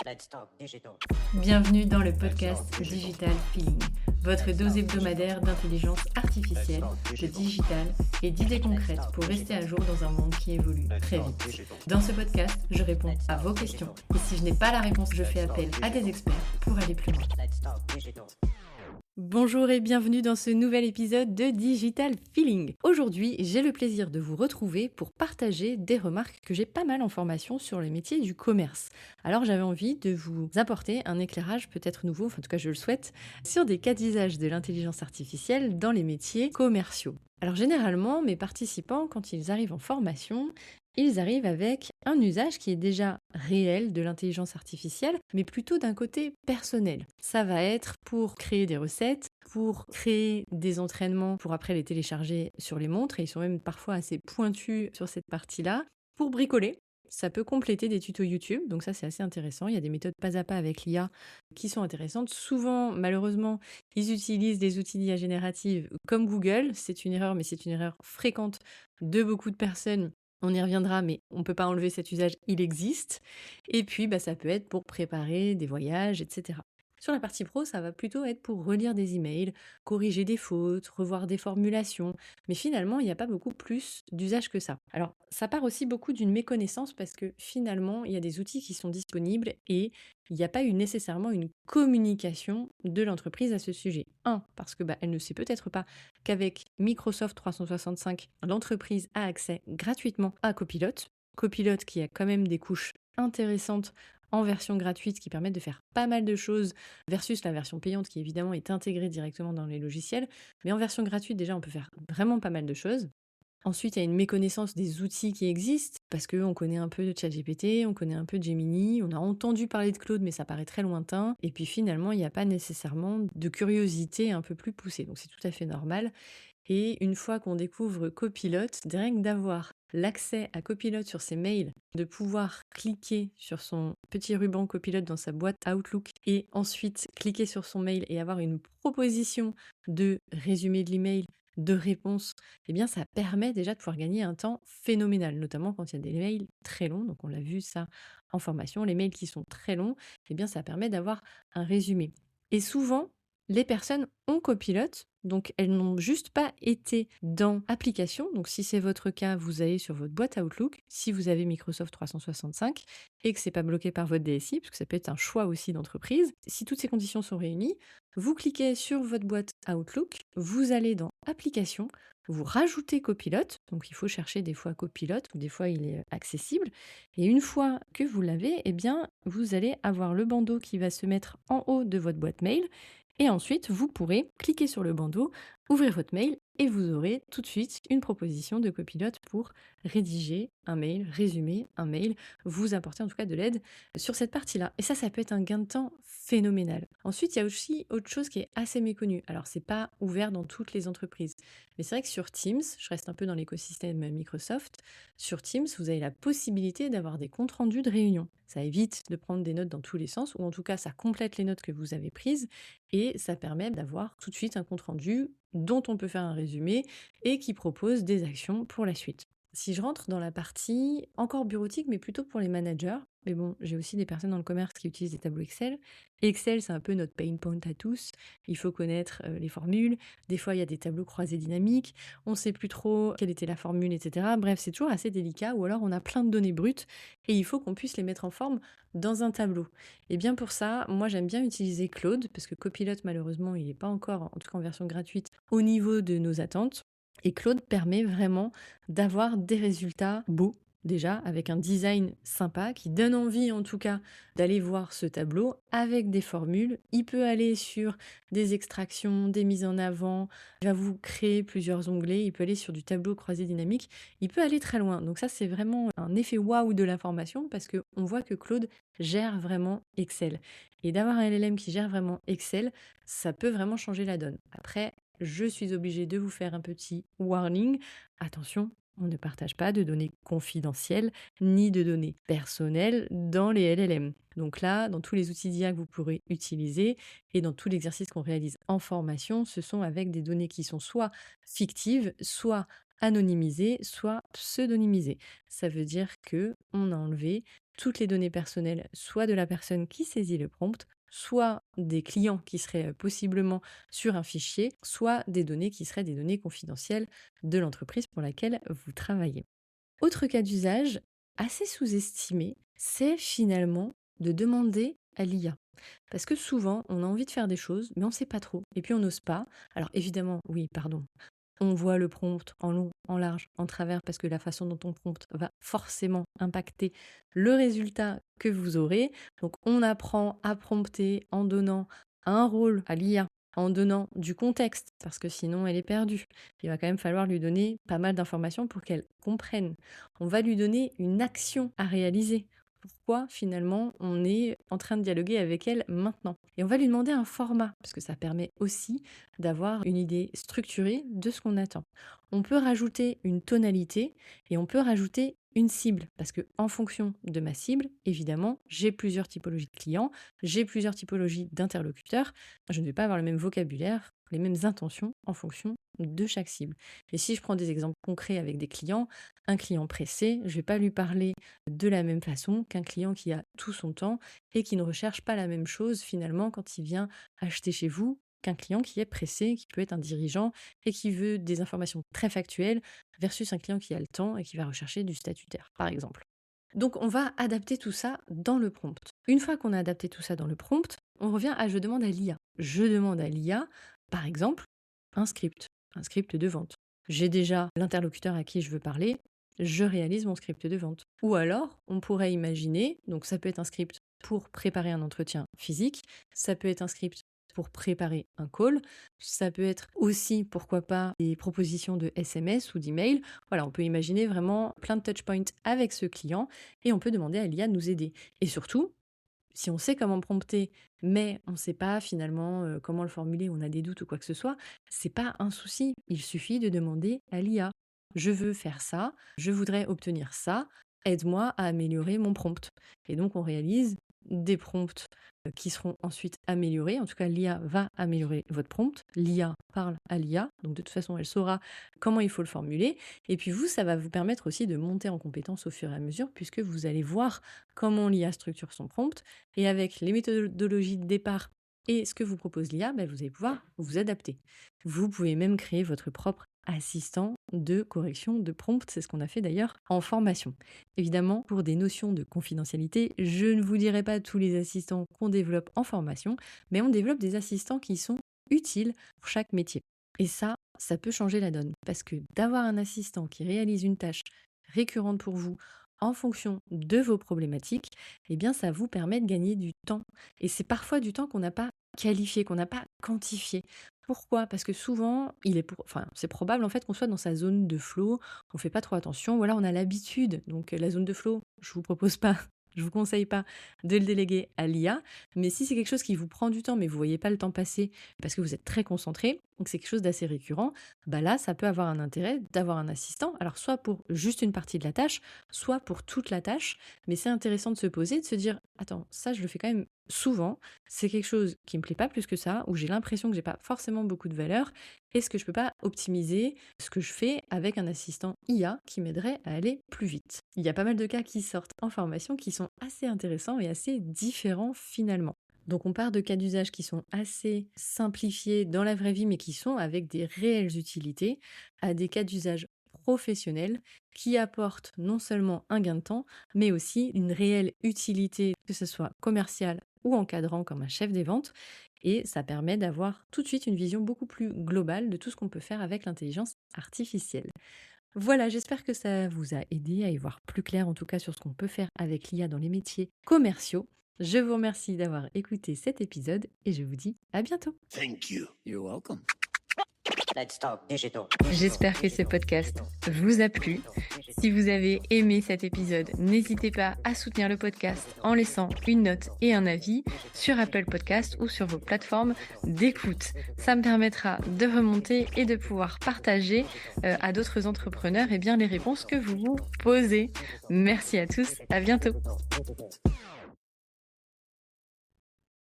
Let's talk digital. Bienvenue dans le podcast Digital Feeling, votre dose hebdomadaire d'intelligence artificielle, de digital et d'idées concrètes pour rester à jour dans un monde qui évolue très vite. Dans ce podcast, je réponds à vos questions et si je n'ai pas la réponse, je fais appel à des experts pour aller plus loin. Let's talk digital. Bonjour et bienvenue dans ce nouvel épisode de Digital Feeling. Aujourd'hui, j'ai le plaisir de vous retrouver pour partager des remarques que j'ai pas mal en formation sur les métiers du commerce. Alors j'avais envie de vous apporter un éclairage peut-être nouveau, enfin en tout cas je le souhaite, sur des cas d'usage de l'intelligence artificielle dans les métiers commerciaux. Alors généralement, mes participants, quand ils arrivent en formation, ils arrivent avec un usage qui est déjà réel de l'intelligence artificielle, mais plutôt d'un côté personnel. Ça va être pour créer des recettes, pour créer des entraînements, pour après les télécharger sur les montres, et ils sont même parfois assez pointus sur cette partie-là, pour bricoler. Ça peut compléter des tutos YouTube, donc ça c'est assez intéressant. Il y a des méthodes pas à pas avec l'IA qui sont intéressantes. Souvent, malheureusement, ils utilisent des outils d'IA générative comme Google. C'est une erreur, mais c'est une erreur fréquente de beaucoup de personnes. On y reviendra, mais on ne peut pas enlever cet usage, il existe. Et puis, ça peut être pour préparer des voyages, etc. Sur la partie pro, ça va plutôt être pour relire des emails, corriger des fautes, revoir des formulations. Mais finalement, il n'y a pas beaucoup plus d'usage que ça. Alors, ça part aussi beaucoup d'une méconnaissance parce que finalement, il y a des outils qui sont disponibles et il n'y a pas eu nécessairement une communication de l'entreprise à ce sujet. Parce que elle ne sait peut-être pas qu'avec Microsoft 365, l'entreprise a accès gratuitement à Copilot. Copilot qui a quand même des couches intéressantes en version gratuite qui permettent de faire pas mal de choses versus la version payante qui évidemment est intégrée directement dans les logiciels. Mais en version gratuite, déjà, on peut faire vraiment pas mal de choses. Ensuite, il y a une méconnaissance des outils qui existent, parce qu'on connaît un peu de ChatGPT, on connaît un peu de Gemini, on a entendu parler de Claude, mais ça paraît très lointain. Et puis finalement, il n'y a pas nécessairement de curiosité un peu plus poussée. Donc c'est tout à fait normal. Et une fois qu'on découvre Copilot, rien que d'avoir l'accès à Copilot sur ses mails, de pouvoir cliquer sur son petit ruban Copilot dans sa boîte Outlook et ensuite cliquer sur son mail et avoir une proposition de résumé de l'email, de réponse, eh bien ça permet déjà de pouvoir gagner un temps phénoménal, notamment quand il y a des mails très longs, donc on l'a vu ça en formation, les mails qui sont très longs, eh bien ça permet d'avoir un résumé. Et souvent, les personnes ont Copilot, donc elles n'ont juste pas été dans application. Donc si c'est votre cas, vous allez sur votre boîte Outlook, si vous avez Microsoft 365 et que c'est pas bloqué par votre DSI, parce que ça peut être un choix aussi d'entreprise. Si toutes ces conditions sont réunies, vous cliquez sur votre boîte Outlook, vous allez dans application, vous rajoutez Copilot, donc il faut chercher des fois Copilot ou des fois il est accessible. Et une fois que vous l'avez, eh bien vous allez avoir le bandeau qui va se mettre en haut de votre boîte mail. Et ensuite, vous pourrez cliquer sur le bandeau, ouvrir votre mail et vous aurez tout de suite une proposition de copilote pour rédiger un mail, résumer un mail, vous apporter en tout cas de l'aide sur cette partie-là. Et ça peut être un gain de temps phénoménal. Ensuite, il y a aussi autre chose qui est assez méconnue. Alors, c'est pas ouvert dans toutes les entreprises. Mais c'est vrai que sur Teams, je reste un peu dans l'écosystème Microsoft, sur Teams, vous avez la possibilité d'avoir des comptes rendus de réunion. Ça évite de prendre des notes dans tous les sens, ou en tout cas, ça complète les notes que vous avez prises et ça permet d'avoir tout de suite un compte rendu dont on peut faire un résumé et qui propose des actions pour la suite. Si je rentre dans la partie encore bureautique, mais plutôt pour les managers, mais bon, j'ai aussi des personnes dans le commerce qui utilisent des tableaux Excel. Excel, c'est un peu notre pain point à tous. Il faut connaître les formules. Des fois, il y a des tableaux croisés dynamiques. On ne sait plus trop quelle était la formule, etc. Bref, c'est toujours assez délicat. Ou alors, on a plein de données brutes et il faut qu'on puisse les mettre en forme dans un tableau. Et bien pour ça, moi, j'aime bien utiliser Claude parce que Copilot, malheureusement, il n'est pas encore, en tout cas en version gratuite, au niveau de nos attentes. Et Claude permet vraiment d'avoir des résultats beaux, déjà, avec un design sympa qui donne envie en tout cas d'aller voir ce tableau avec des formules. Il peut aller sur des extractions, des mises en avant, il va vous créer plusieurs onglets, il peut aller sur du tableau croisé dynamique, il peut aller très loin. Donc ça, c'est vraiment un effet waouh de l'information parce qu'on voit que Claude gère vraiment Excel. Et d'avoir un LLM qui gère vraiment Excel, ça peut vraiment changer la donne. Après, je suis obligée de vous faire un petit warning. Attention, on ne partage pas de données confidentielles ni de données personnelles dans les LLM. Donc là, dans tous les outils d'IA que vous pourrez utiliser et dans tout l'exercice qu'on réalise en formation, ce sont avec des données qui sont soit fictives, soit anonymisées, soit pseudonymisées. Ça veut dire que on a enlevé toutes les données personnelles, soit de la personne qui saisit le prompt, soit des clients qui seraient possiblement sur un fichier, soit des données qui seraient des données confidentielles de l'entreprise pour laquelle vous travaillez. Autre cas d'usage, assez sous-estimé, c'est finalement de demander à l'IA. Parce que souvent, on a envie de faire des choses, mais on ne sait pas trop, et puis on n'ose pas. Alors évidemment, oui, pardon, on voit le prompt en long, en large, en travers, parce que la façon dont on prompt va forcément impacter le résultat que vous aurez. Donc on apprend à prompter en donnant un rôle à l'IA, en donnant du contexte, parce que sinon elle est perdue. Il va quand même falloir lui donner pas mal d'informations pour qu'elle comprenne. On va lui donner une action à réaliser. Pourquoi finalement on est en train de dialoguer avec elle maintenant. Et on va lui demander un format, parce que ça permet aussi d'avoir une idée structurée de ce qu'on attend. On peut rajouter une tonalité et on peut rajouter une cible, parce que en fonction de ma cible, évidemment, j'ai plusieurs typologies de clients, j'ai plusieurs typologies d'interlocuteurs, je ne vais pas avoir le même vocabulaire, les mêmes intentions en fonction de chaque cible. Et si je prends des exemples concrets avec des clients, un client pressé, je ne vais pas lui parler de la même façon qu'un client qui a tout son temps et qui ne recherche pas la même chose finalement quand il vient acheter chez vous qu'un client qui est pressé, qui peut être un dirigeant et qui veut des informations très factuelles versus un client qui a le temps et qui va rechercher du statutaire, par exemple. Donc on va adapter tout ça dans le prompt. Une fois qu'on a adapté tout ça dans le prompt, on revient à je demande à l'IA. Je demande à l'IA, par exemple, un script de vente. J'ai déjà l'interlocuteur à qui je veux parler, je réalise mon script de vente. Ou alors, on pourrait imaginer, donc ça peut être un script pour préparer un entretien physique, ça peut être un script pour préparer un call, ça peut être aussi, pourquoi pas, des propositions de SMS ou d'email. Voilà, on peut imaginer vraiment plein de touchpoints avec ce client et on peut demander à l'IA de nous aider. Et surtout, si on sait comment prompter, mais on ne sait pas finalement comment le formuler, on a des doutes ou quoi que ce soit, c'est pas un souci. Il suffit de demander à l'IA. Je veux faire ça, je voudrais obtenir ça, aide-moi à améliorer mon prompt. Et donc on réalise des prompts qui seront ensuite améliorés. En tout cas, l'IA va améliorer votre prompt. L'IA parle à l'IA, donc de toute façon, elle saura comment il faut le formuler. Et puis vous, ça va vous permettre aussi de monter en compétence au fur et à mesure, puisque vous allez voir comment l'IA structure son prompt. Et avec les méthodologies de départ et ce que vous propose l'IA, vous allez pouvoir vous adapter. Vous pouvez même créer votre propre assistant de correction de prompt, c'est ce qu'on a fait d'ailleurs en formation. Évidemment, pour des notions de confidentialité, je ne vous dirai pas tous les assistants qu'on développe en formation, mais on développe des assistants qui sont utiles pour chaque métier. Et ça peut changer la donne, parce que d'avoir un assistant qui réalise une tâche récurrente pour vous en fonction de vos problématiques, eh bien ça vous permet de gagner du temps. Et c'est parfois du temps qu'on n'a pas qualifié, qu'on n'a pas quantifié. Pourquoi? Parce que souvent, c'est probable en fait qu'on soit dans sa zone de flow, on fait pas trop attention, ou alors on a l'habitude. Donc la zone de flow, je vous conseille pas de le déléguer à l'IA, mais si c'est quelque chose qui vous prend du temps, mais vous voyez pas le temps passer parce que vous êtes très concentré, donc c'est quelque chose d'assez récurrent, là ça peut avoir un intérêt d'avoir un assistant, alors soit pour juste une partie de la tâche, soit pour toute la tâche, mais c'est intéressant de se poser, de se dire, attends, ça je le fais quand même souvent, c'est quelque chose qui me plaît pas plus que ça, où j'ai l'impression que j'ai pas forcément beaucoup de valeur. Est-ce que je peux pas optimiser ce que je fais avec un assistant IA qui m'aiderait à aller plus vite? Il y a pas mal de cas qui sortent en formation qui sont assez intéressants et assez différents finalement. Donc on part de cas d'usage qui sont assez simplifiés dans la vraie vie mais qui sont avec des réelles utilités à des cas d'usage professionnels qui apportent non seulement un gain de temps mais aussi une réelle utilité, que ce soit commerciale ou encadrant comme un chef des ventes, et ça permet d'avoir tout de suite une vision beaucoup plus globale de tout ce qu'on peut faire avec l'intelligence artificielle. Voilà, j'espère que ça vous a aidé à y voir plus clair en tout cas sur ce qu'on peut faire avec l'IA dans les métiers commerciaux. Je vous remercie d'avoir écouté cet épisode et je vous dis à bientôt. Thank you. You're welcome. Let's talk digital. J'espère que ce podcast vous a plu. Si vous avez aimé cet épisode, n'hésitez pas à soutenir le podcast en laissant une note et un avis sur Apple Podcast ou sur vos plateformes d'écoute. Ça me permettra de remonter et de pouvoir partager à d'autres entrepreneurs les réponses que vous vous posez. Merci à tous, à bientôt.